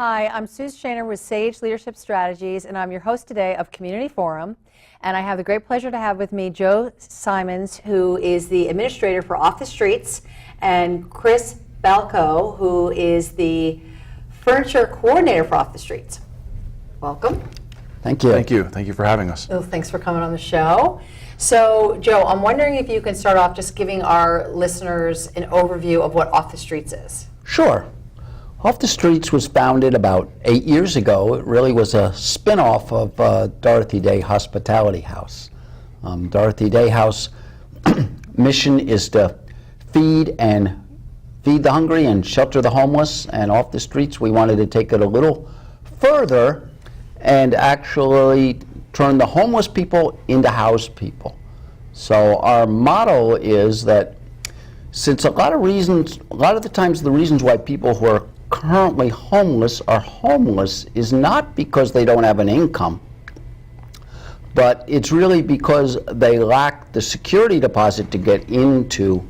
Hi, I'm Suze Shaner with Sage Leadership Strategies, and I'm your host today of Community Forum. And I have the great pleasure to have with me Joe Simons, who is the administrator for Off the Streets, and Chris Baliko, who is the furniture coordinator for Off the Streets. Welcome. Thank you. Thank you. Thank you for having us. Well, thanks for coming on the show. So, Joe, I'm wondering if you can start off just giving our listeners an overview of what Off the Streets is. Sure. Off the Streets was founded about 8 years ago. It really was a spin-off of Dorothy Day Hospitality House. Dorothy Day House mission is to feed the hungry and shelter the homeless, and Off the Streets we wanted to take it a little further and actually turn the homeless people into house people. So our motto is that since a lot of the times the reasons why people who are currently homeless are homeless is not because they don't have an income, but it's really because they lack the security deposit to get into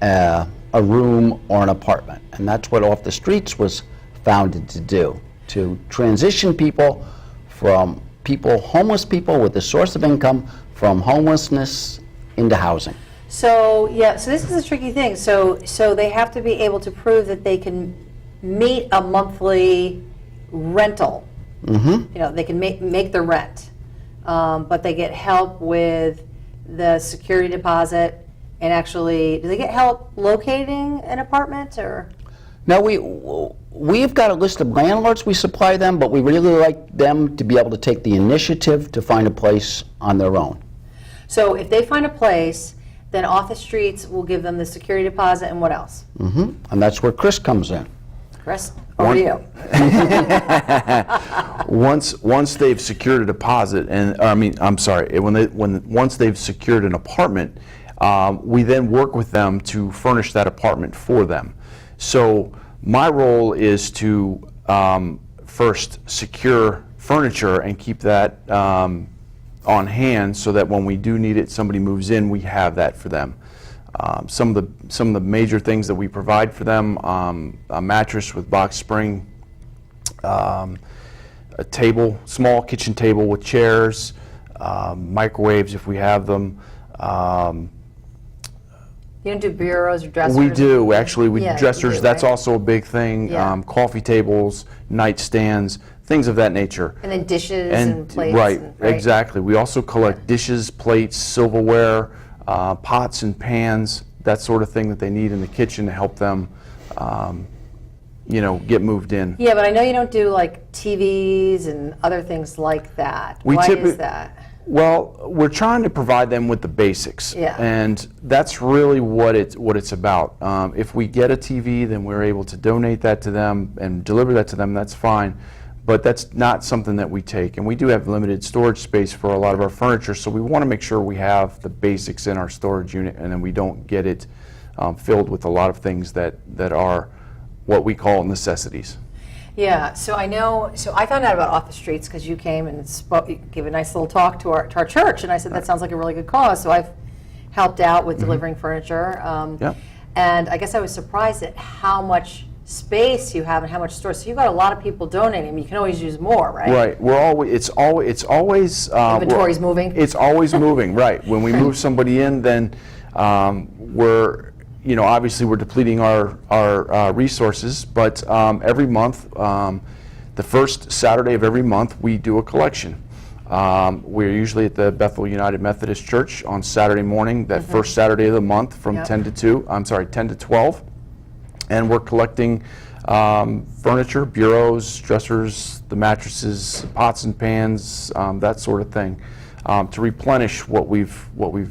a room or an apartment. And that's what Off the Streets was founded to do, to transition people from homeless people with a source of income from homelessness into housing. So, yeah, so this is a tricky thing. So they have to be able to prove that they can meet a monthly rental. Mm-hmm. You know, they can make the rent, but they get help with the security deposit, and actually, do they get help locating an apartment, or? Now, we've got a list of landlords we supply them, but we really like them to be able to take the initiative to find a place on their own. So if they find a place, then Off the Streets will give them the security deposit, and what else? Mm-hmm. And that's where Chris comes in. Chris, over to you. Once they've secured a deposit, once they've secured an apartment, we then work with them to furnish that apartment for them. So my role is to first secure furniture and keep that on hand so that when we do need it, somebody moves in, we have that for them. Some of the major things that we provide for them: a mattress with box spring, a table, small kitchen table with chairs, microwaves if we have them. You don't do bureaus or dressers? We do, actually. We Yeah, do dressers. you do, That's right? also a big thing. Yeah. Coffee tables, nightstands, things of that nature. And then dishes and plates. Right, and, exactly. We also collect dishes, plates, silverware, pots and pans, that sort of thing that they need in the kitchen to help them, get moved in. Yeah, but I know you don't do like TVs and other things like that. Why is that? Well, we're trying to provide them with the basics, Yeah. and that's really what it's about. If we get a TV, then we're able to donate that to them and deliver that to them. That's fine, but that's not something that we take. And we do have limited storage space for a lot of our furniture, so we want to make sure we have the basics in our storage unit, and then we don't get it filled with a lot of things that are what we call necessities. Yeah, so I found out about Off the Streets because you came and gave a nice little talk to our church, and I said that sounds like a really good cause. So I've helped out with delivering furniture, Yep. and I guess I was surprised at how much space you have and how much storage. So you've got a lot of people donating. I mean, you can always use more, right? Right. It's always Inventory's moving. It's always moving. Right. When we move somebody in, then obviously we're depleting our resources, but every month, the first Saturday of every month, we do a collection. We're usually at the Bethel United Methodist Church on Saturday morning, that first Saturday of the month from Yep. 10 to 12, and we're collecting furniture, bureaus, dressers, the mattresses, pots and pans, that sort of thing, to replenish what we've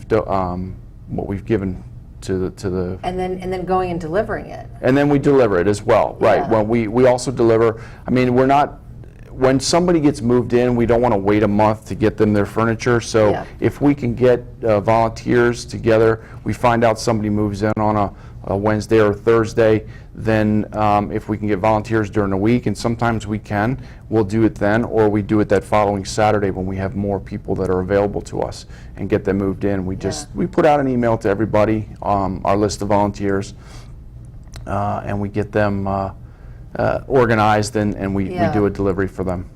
given to the And then going and delivering it. and then we deliver it as well, right? Yeah. When we also deliver. I mean, when somebody gets moved in, we don't want to wait a month to get them their furniture. So Yeah. if we can get volunteers together, we find out somebody moves in on a Wednesday or Thursday, then if we can get volunteers during the week, and sometimes we can, we'll do it then, or we do it that following Saturday when we have more people that are available to us and get them moved in. We put out an email to everybody, our list of volunteers, and we get them organized, and we Yeah. do a delivery for them.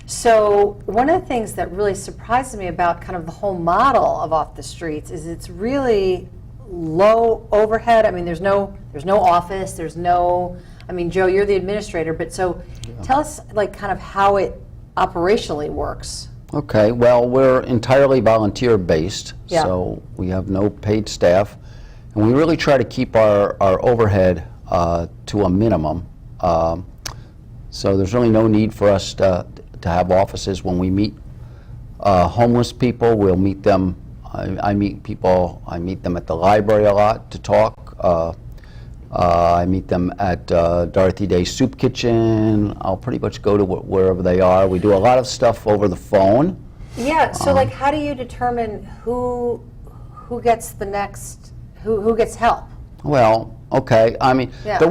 So one of the things that really surprises me about kind of the whole model of Off the Streets is it's really low overhead. I mean, there's no office, there's no, I mean, Joe, you're the administrator, but so tell us like kind of how it operationally works. Okay, well, we're entirely volunteer-based, Yeah. so we have no paid staff, and we really try to keep our overhead to a minimum. So there's really no need for us to have offices. When we meet homeless people, we'll meet them. I meet them at the library a lot to talk. I meet them at Dorothy Day Soup Kitchen. I'll pretty much go to wherever they are. We do a lot of stuff over the phone. Yeah, so like how do you determine who gets the next, who gets help? Well, okay. I mean, Yeah. the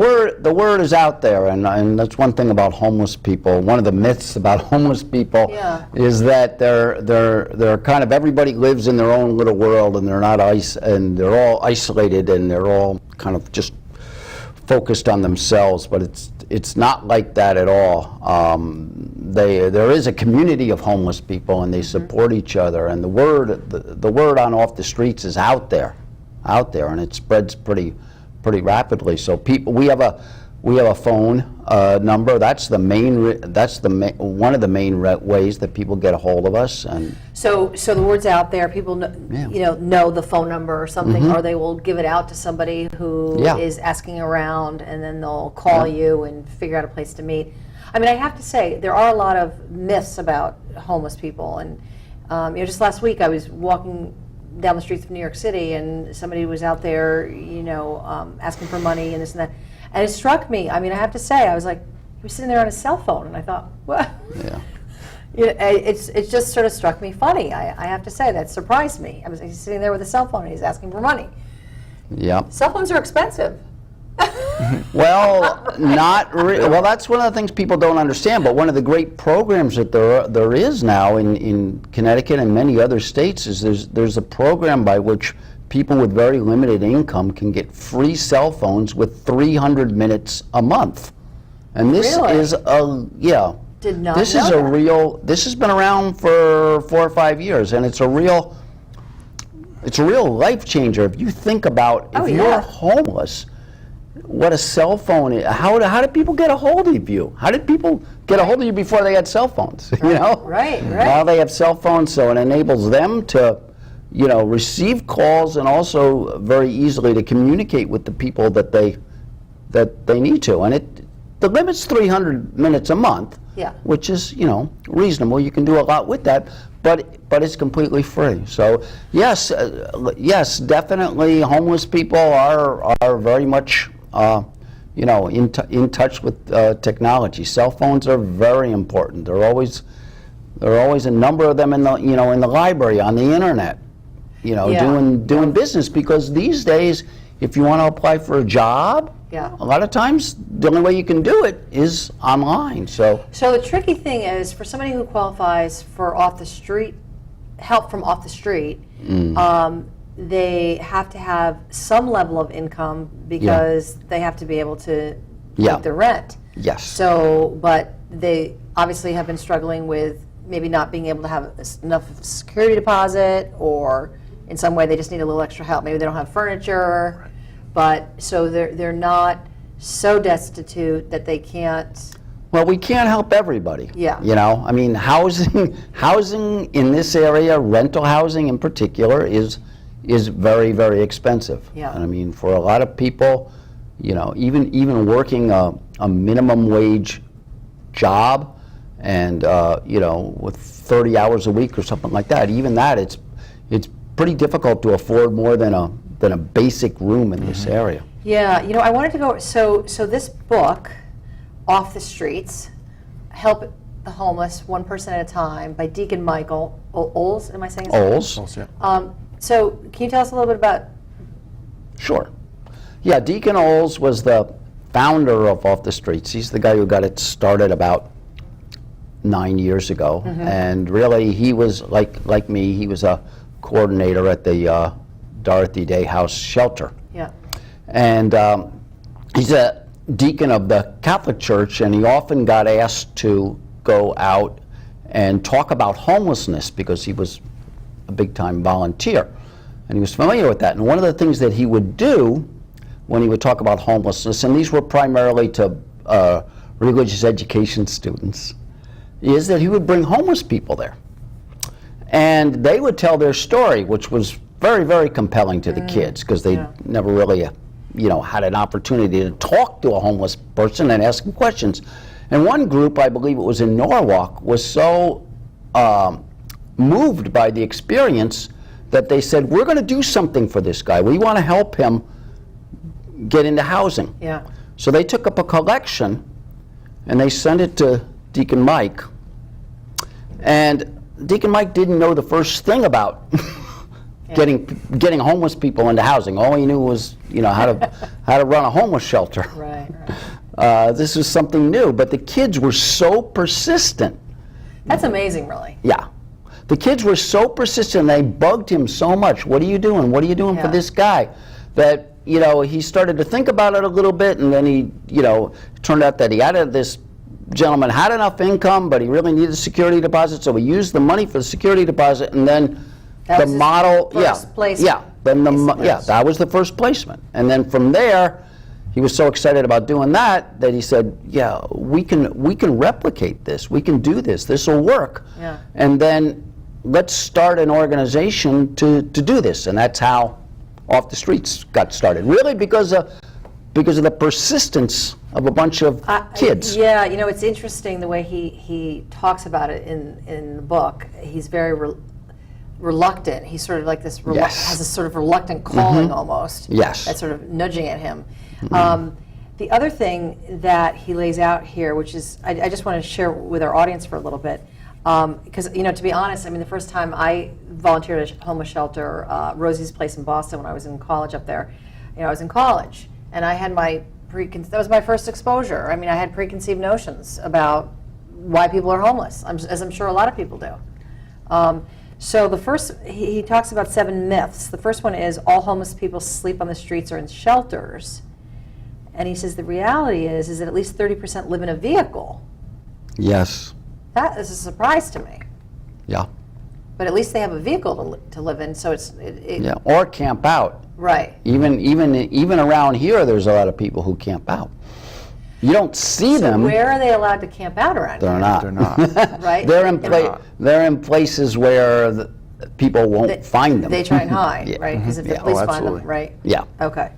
word is out there, and that's one thing about homeless people. One of the myths about homeless people Yeah. is that they're kind of, everybody lives in their own little world, and they're not and they're all isolated, and they're all kind of just focused on themselves. But it's not like that at all. There is a community of homeless people, and they support each other. And the word on Off the Streets is out there, and it spreads pretty rapidly. So we have a phone number. That's the one of the main ways that people get a hold of us. And So the word's out there, people know, Yeah. know the phone number or something, or they will give it out to somebody who Yeah. is asking around, and then they'll call you and figure out a place to meet. I mean, I have to say, there are a lot of myths about homeless people, and just last week I was walking down the streets of New York City, and somebody was out there, asking for money and this and that, and it struck me. I mean, I have to say, I was like, he was sitting there on his cell phone, and I thought, what? yeah. It just sort of struck me funny. I have to say, that surprised me. He's sitting there with a cell phone and he's asking for money. Yeah. Cell phones are expensive. Well, well, that's one of the things people don't understand. But one of the great programs that there is now in Connecticut and many other states is there's a program by which people with very limited income can get free cell phones with 300 minutes a month. And this Really? is Did not This know is that. this has been around for 4 or 5 years, and it's a real life changer. If you think about if you're homeless, what a cell phone is. How did people get a hold of you? How did people get a hold of you before they had cell phones? You know? Right. Now they have cell phones, so it enables them to, receive calls and also very easily to communicate with the people that they need to. And the limit's 300 minutes a month, Yeah. which is, reasonable. You can do a lot with that, but it's completely free. So yes, definitely homeless people are very much in touch with technology. Cell phones are very important. There are always a number of them in the library, on the internet, doing business, because these days, if you want to apply for a job, a lot of times the only way you can do it is online. So the tricky thing is, for somebody who qualifies for help from off the street, they have to have some level of income because they have to be able to pay the rent. Yes. So, but they obviously have been struggling with maybe not being able to have enough security deposit, or in some way they just need a little extra help. Maybe they don't have furniture. Right. But so they're not so destitute that they can't. Well, we can't help everybody. Yeah. I mean, housing in this area, rental housing in particular, is very, very expensive. Yeah. And I mean, for a lot of people, even working a minimum wage job, and with 30 hours a week or something like that, even that, it's pretty difficult to afford more than a basic room in this area. Yeah, I wanted to go, so this book, Off the Streets, Help the Homeless One Person at a Time, by Deacon Mike Oles, am I saying his name? Oles. Yeah. So can you tell us a little bit about? Sure. Yeah, Deacon Oles was the founder of Off the Streets. He's the guy who got it started about 9 years ago. And really, he was, like me, he was a coordinator at the Dorothy Day House shelter. Yeah. And he's deacon of the Catholic Church, and he often got asked to go out and talk about homelessness because he was a big-time volunteer, and he was familiar with that. And one of the things that he would do when he would talk about homelessness, and these were primarily to religious education students, is that he would bring homeless people there. And they would tell their story, which was very, very compelling to the kids, because they never really had an opportunity to talk to a homeless person and ask them questions. And one group, I believe it was in Norwalk, was so moved by the experience that they said, we're going to do something for this guy. We want to help him get into housing. Yeah. So they took up a collection and they sent it to Deacon Mike. And Deacon Mike didn't know the first thing about getting homeless people into housing. All he knew was, how to run a homeless shelter. Right. This was something new, but the kids were so persistent. That's amazing, really. Yeah. The kids were so persistent, they bugged him so much. What are you doing? What are you doing for this guy? That, he started to think about it a little bit, and then he, turned out that this gentleman had enough income, but he really needed a security deposit, so he used the money for the security deposit, and then that was the first placement. And then from there, he was so excited about doing that he said, yeah, we can replicate this. We can do this. This will work. Yeah. And then let's start an organization to do this. And that's how Off the Streets got started. Really because of the persistence of a bunch of kids. Yeah, it's interesting the way he talks about it in the book. He's very reluctant. He's sort of like this, has this sort of reluctant calling almost. Yes. That's sort of nudging at him. The other thing that he lays out here, which is, I just want to share with our audience for a little bit, because, to be honest, the first time I volunteered at a homeless shelter, Rosie's Place in Boston, when I was in college up there, I was in college, and I had that was my first exposure. I had preconceived notions about why people are homeless, as I'm sure a lot of people do. So the first, he talks about 7 myths. The first one is all homeless people sleep on the streets or in shelters. And he says the reality is that at least 30% live in a vehicle. Yes. That is a surprise to me. Yeah. But at least they have a vehicle to live in, so or camp out. Right. Even around here, there's a lot of people who camp out. You don't see them. Where are they allowed to camp out around They're here? not. They're not. Right? They're in places where people won't find them. They try and hide, right? Because if the police find them, right? Yeah. Okay.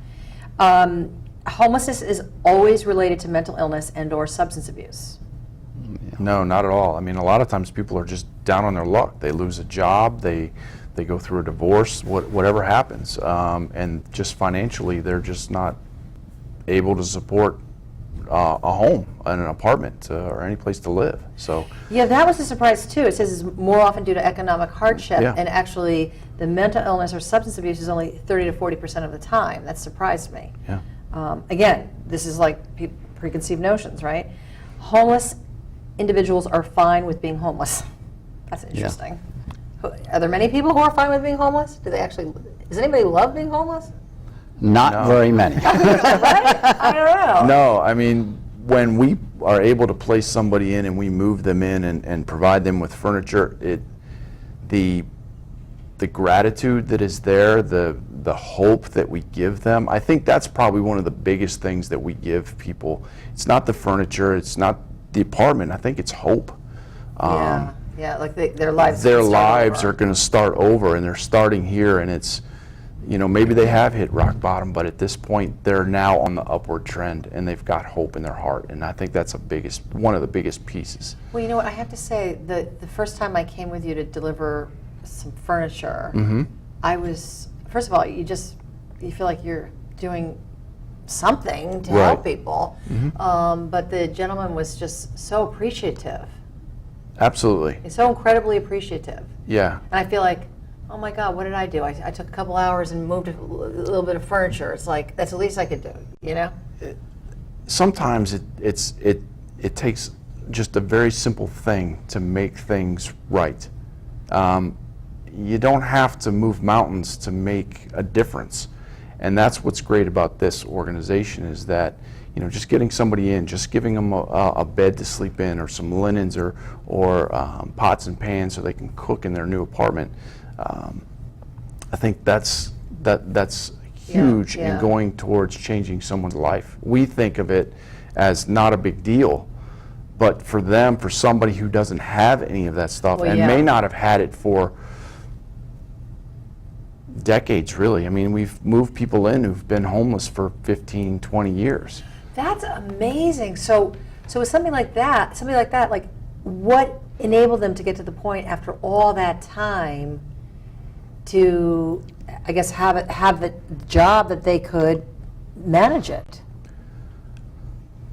Homelessness is always related to mental illness and/or substance abuse. No, not at all. A lot of times people are just down on their luck. They lose a job, they go through a divorce, whatever happens, and just financially they're just not able to support a home, an apartment, or any place to live. So yeah, that was a surprise too. It says it's more often due to economic hardship, and actually the mental illness or substance abuse is only 30 to 40% of the time. That surprised me. yeah. Again, this is like preconceived notions, right? Homeless individuals are fine with being homeless. That's interesting. Are there many people who are fine with being homeless? Does anybody love being homeless? Not very many. Right? I don't know. No, when we are able to place somebody in and we move them in and provide them with furniture, the gratitude that is there, the hope that we give them, I think that's probably one of the biggest things that we give people. It's not the furniture, it's not the apartment, I think it's hope. Like their lives. Their lives are going to start over, and they're starting here, and it's, maybe they have hit rock bottom, but at this point they're now on the upward trend, and they've got hope in their heart, and I think that's one of the biggest pieces. Well, you know what, I have to say, the first time I came with you to deliver some furniture, I was, first of all, you feel like you're doing something to help people, but the gentleman was just so appreciative. Absolutely. He's so incredibly appreciative. Yeah. And I feel like, oh my God, what did I do? I took a couple hours and moved a little bit of furniture. It's like, that's the least I could do, Sometimes it takes just a very simple thing to make things right. You don't have to move mountains to make a difference. And that's what's great about this organization, is that, just getting somebody in, just giving them a bed to sleep in, or some linens, or pots and pans so they can cook in their new apartment. I think that's huge in going towards changing someone's life. We think of it as not a big deal, but for them, for somebody who doesn't have any of that stuff and may not have had it for decades, really. I mean, we've moved people in who've been homeless for 15, 20 years. That's amazing. So with something like that, like what enabled them to get to the point after all that time to, I guess, have the job that they could manage it?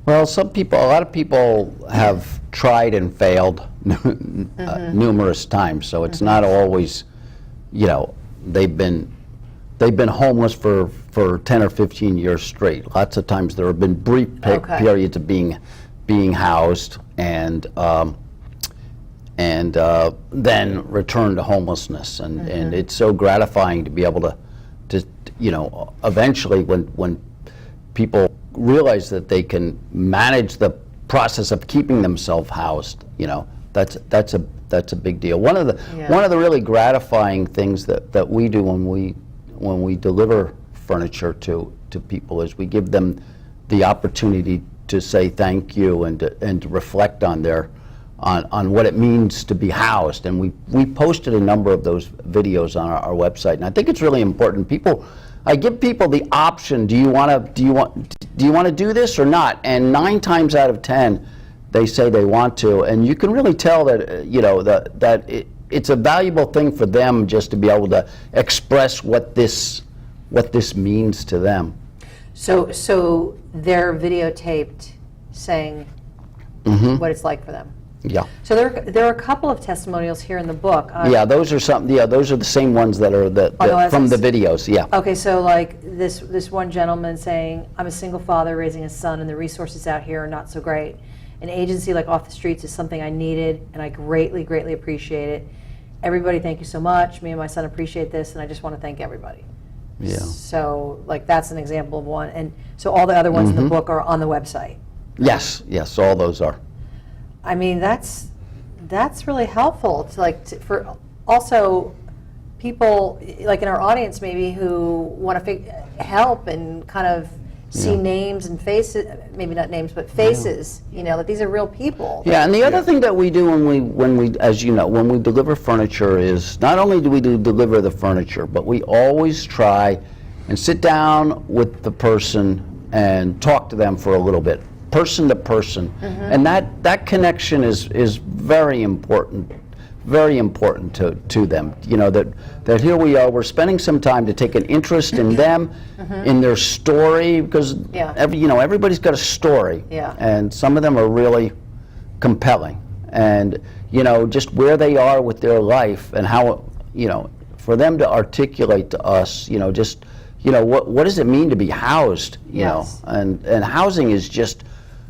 Well, a lot of people have tried and failed numerous times, so it's not always, they've been homeless for 10 or 15 years straight. Lots of times there have been brief periods of being housed and then return to homelessness, and it's so gratifying to be able to eventually when people realize that they can manage the process of keeping themselves housed, that's a big deal. One of the really gratifying things that we do when we deliver furniture to people is we give them the opportunity to say thank you and to reflect on what it means to be housed. And we posted a number of those videos on our website, and I think it's really important. I give people the option: do you want to do this or not? And 9 times out of 10, they say they want to, and you can really tell that it's a valuable thing for them just to be able to express what this means to them. So they're videotaped saying what it's like for them. Yeah. So there are a couple of testimonials here in the book. Those are the same ones that are from the videos. Yeah. Okay, so like this one gentleman saying, "I'm a single father raising a son, and the resources out here are not so great. An agency like Off the Streets is something I needed, and I greatly, greatly appreciate it. Everybody, thank you so much. Me and my son appreciate this, and I just want to thank everybody." Yeah. So like that's an example of one, and so all the other ones in the book are on the website. Yes, all those are. I mean, that's really helpful for also people like in our audience maybe who want to help and kind of see names and faces, maybe not names but faces, that these are real people. Yeah, and the other thing that we do when we as you know, when we deliver furniture is not only do we deliver the furniture, but we always try and sit down with the person and talk to them for a little bit, person to person, and that connection is very important to them. That here we are, we're spending some time to take an interest in them, in their story, because everybody's got a story, and some of them are really compelling, and just where they are with their life and how for them to articulate to us, what does it mean to be housed, and housing is just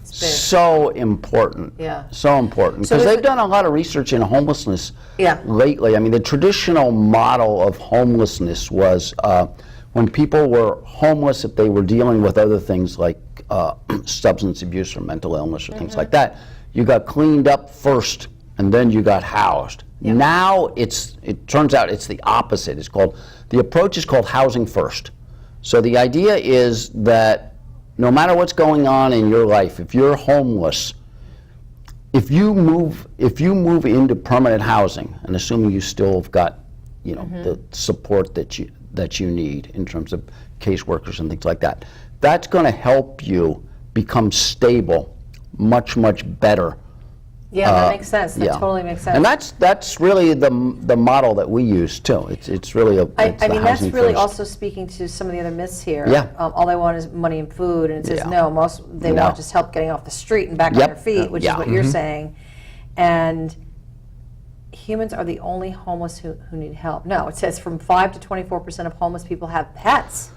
so important. So important. Because they've done a lot of research in homelessness lately. I mean, the traditional model of homelessness was when people were homeless, if they were dealing with other things like substance abuse or mental illness or things like that, you got cleaned up first and then you got housed. Now it turns out it's the opposite. The approach is called housing first. So the idea is that no matter what's going on in your life, if you're homeless, if you move into permanent housing, and assuming you still have got, the support that you need in terms of caseworkers and things like that, that's going to help you become stable, much better. Yeah, that makes sense. That totally makes sense. And that's really the model that we use too. It's really I mean, that's really also speaking to some of the other myths here. Yeah. All they want is money and food, and it says no. They want just help getting off the street and back on their feet, which is what you're saying. And humans are the only homeless who need help. No, it says from 5 to 24% of homeless people have pets.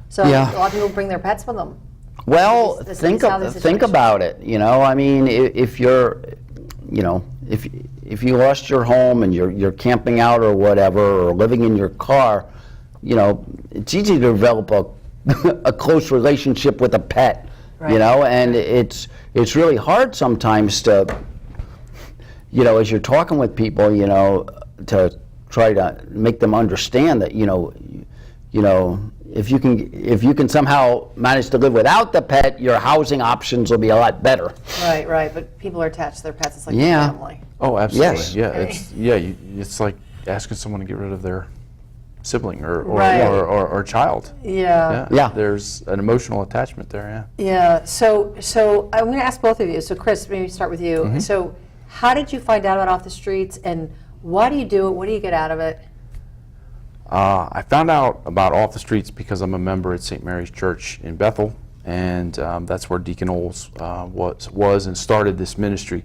So a lot of people bring their pets with them. Well, think about it. I mean, if you're if you lost your home and you're camping out or whatever, or living in your car, it's easy to develop a close relationship with a pet. you know, and it's really hard sometimes to, you know, as you're talking with people, you know, to try to make them understand that, you know, if you can somehow manage to live without the pet, your housing options will be a lot better. Right. But people are attached to their pets. It's like Yeah. family. Oh, absolutely. Yes. It's like asking someone to get rid of their sibling or child. Yeah. Yeah. There's an emotional attachment there. Yeah. So I'm going to ask both of you. So Chris, maybe start with you. Mm-hmm. So how did you find out about Off the Streets, and why do you do it? What do you get out of it? I found out about Off the Streets because I'm a member at St. Mary's Church in Bethel, and that's where Deacon Oles was and started this ministry.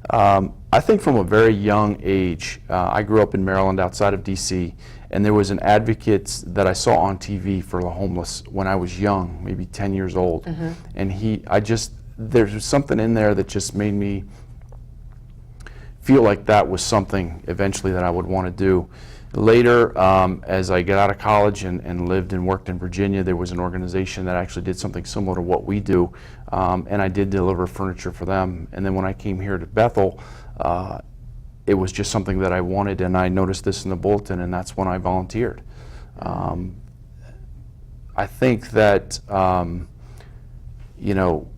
I think from a very young age, I grew up in Maryland outside of D.C., and there was an advocate that I saw on TV for the homeless when I was young, maybe 10 years old. Mm-hmm. And there's something in there that just made me feel like that was something eventually that I would want to do. Later, as I got out of college and lived and worked in Virginia, there was an organization that actually did something similar to what we do, and I did deliver furniture for them. And then when I came here to Bethel, it was just something that I wanted, and I noticed this in the bulletin, and that's when I volunteered. I think that, you know,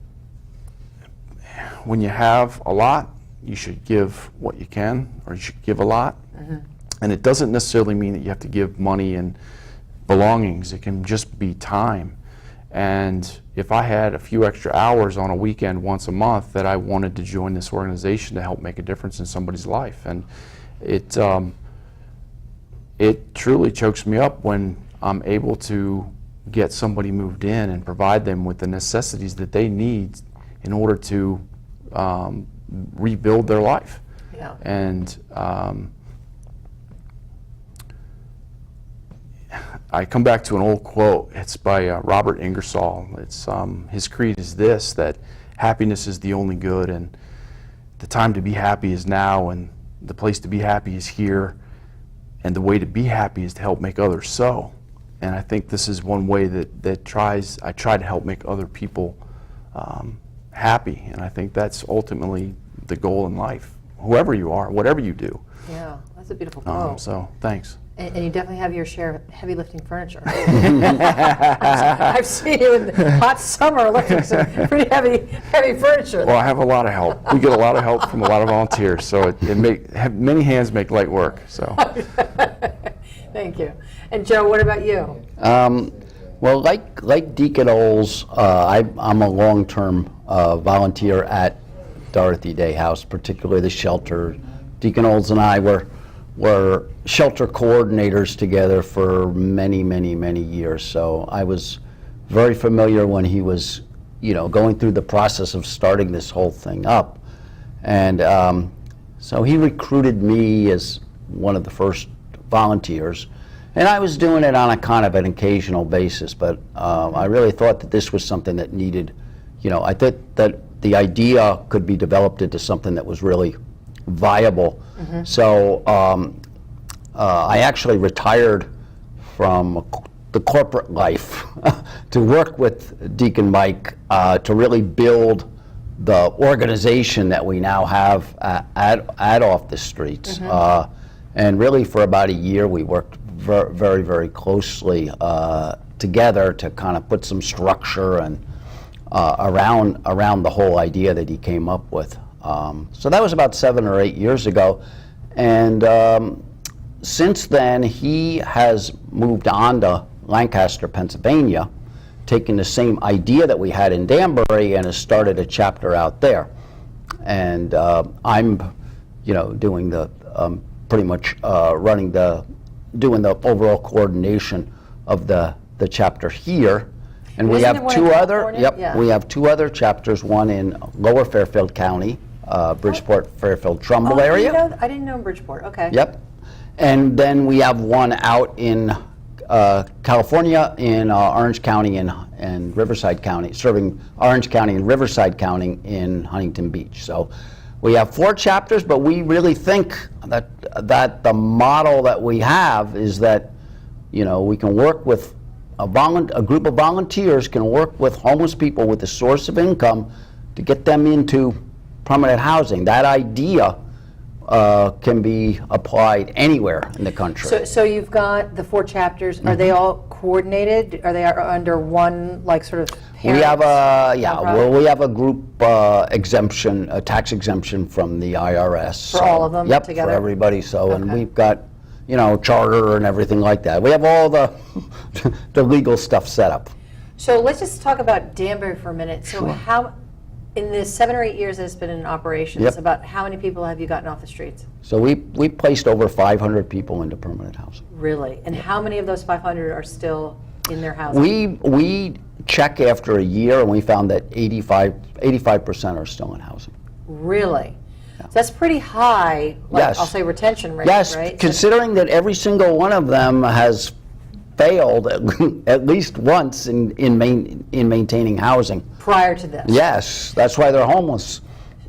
when you have a lot, you should give what you can, or you should give a lot. Mm-hmm. And it doesn't necessarily mean that you have to give money and belongings. It can just be time. And if I had a few extra hours on a weekend once a month, that I wanted to join this organization to help make a difference in somebody's life. And it truly chokes me up when I'm able to get somebody moved in and provide them with the necessities that they need in order to rebuild their life. Yeah. And I come back to an old quote. It's by Robert Ingersoll. It's his creed is this: that happiness is the only good, and the time to be happy is now, and the place to be happy is here, and the way to be happy is to help make others so. And I think this is one way that I try to help make other people happy, and I think that's ultimately the goal in life, whoever you are, whatever you do. Yeah, that's a beautiful quote. So thanks. And you definitely have your share of heavy lifting furniture. I've seen you in the hot summer lifting some pretty heavy furniture. Well, I have a lot of help. We get a lot of help from a lot of volunteers, so many hands make light work. So. Thank you. And Joe, what about you? Well, like Deacon Oles, I'm a long-term volunteer at Dorothy Day House, particularly the shelter. Deacon Oles and I were shelter coordinators together for many years. So I was very familiar when he was, you know, going through the process of starting this whole thing up. And so he recruited me as one of the first volunteers. And I was doing it on a kind of an occasional basis, but I really thought that this was something that needed, you know, I thought that the idea could be developed into something that was really viable. Mm-hmm. So I actually retired from the corporate life to work with Deacon Mike to really build the organization that we now have at Off the Streets. Mm-hmm. And really for about a year we worked very closely together to kind of put some structure and around the whole idea that he came up with. So that was about 7 or 8 years ago, and since then he has moved on to Lancaster, Pennsylvania, taking the same idea that we had in Danbury and has started a chapter out there. And I'm, you know, doing the pretty much doing the overall coordination of the chapter here. And we have two other, we have two other chapters, one in Lower Fairfield County, Bridgeport, Fairfield, Trumbull area. I didn't know Bridgeport, okay. Yep. And then we have one out in California in Orange County and Riverside County, serving Orange County and Riverside County in Huntington Beach. So we have 4 chapters, but we really think that the model that we have is that, you know, we can work with a group of volunteers can work with homeless people with a source of income to get them into permanent housing. That idea can be applied anywhere in the country. So you've got the 4 chapters. Are they all coordinated? Are they under one, like, sort of We have a nonprofit? we have a group exemption, a tax exemption from the IRS For all of them Yep, together? for everybody. So, and Okay. we've got, charter and everything like that. We have all the the legal stuff set up. So let's just talk about Danbury for a minute. So how, in the 7 or 8 years that it's been in operations, Yep. about how many people have you gotten off the streets? So we placed over 500 people into permanent housing. Really? And how many of those 500 are still in their housing? We check after a year, and we found that 85% are still in housing. Really? So that's pretty high, like, Yes. I'll say retention rate, Yes, right? So- considering that every single one of them has failed at least once in maintaining housing. prior to this? Yes, that's why they're homeless.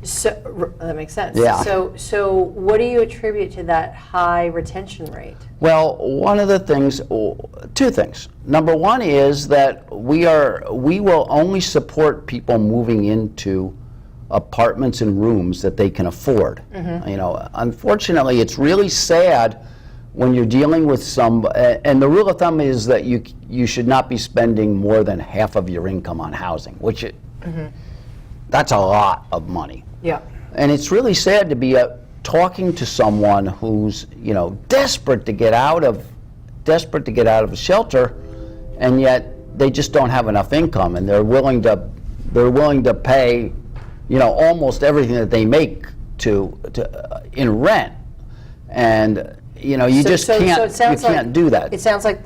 So, that makes sense. Yeah. So what do you attribute to that high retention rate? Well, one of the things, 2 things. Number one is that we will only support people moving into apartments and rooms that they can afford. Unfortunately, it's really sad when you're dealing with and the rule of thumb is that you should not be spending more than half of your income on housing, which that's a lot of money. Yeah. And it's really sad to be talking to someone who's desperate to get out of a shelter, and yet they just don't have enough income, and they're willing to pay almost everything that they make to in rent, and you just can't do that. It sounds like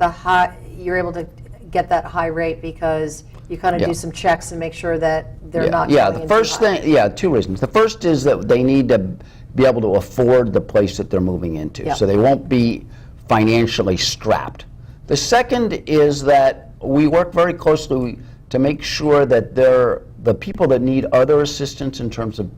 you're able to get that high rate because you kind of Yeah. do some checks and make sure that they're not Yeah, going the in first too high. thing, 2 reasons. The first is that they need to be able to afford the place that they're moving into, Yeah. so they won't be financially strapped. The second is that we work very closely to make sure that the people that need other assistance in terms of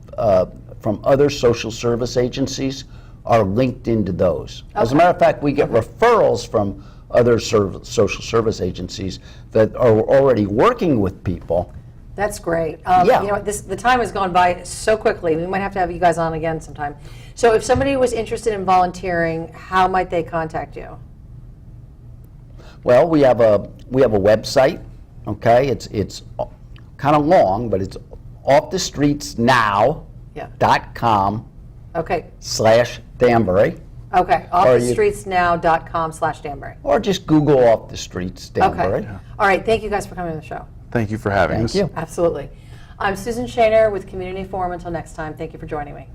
from other social service agencies are linked into those. As a matter of fact, we get referrals from other social service agencies that are already working with people. That's great. Yeah. The time has gone by so quickly. We might have to have you guys on again sometime. So if somebody was interested in volunteering, how might they contact you? Well, we have a website. Okay, it's kind of long, but it's offthestreetsnow.com Okay. /Danbury, Okay. Or you- offthestreetsnow.com/Danbury. or just Google Off the Streets Danbury. Okay. All right. Thank you guys for coming on the show. Thank you for having us. Thank you. Absolutely. I'm Susan Shaner with Community Forum. Until next time, thank you for joining me.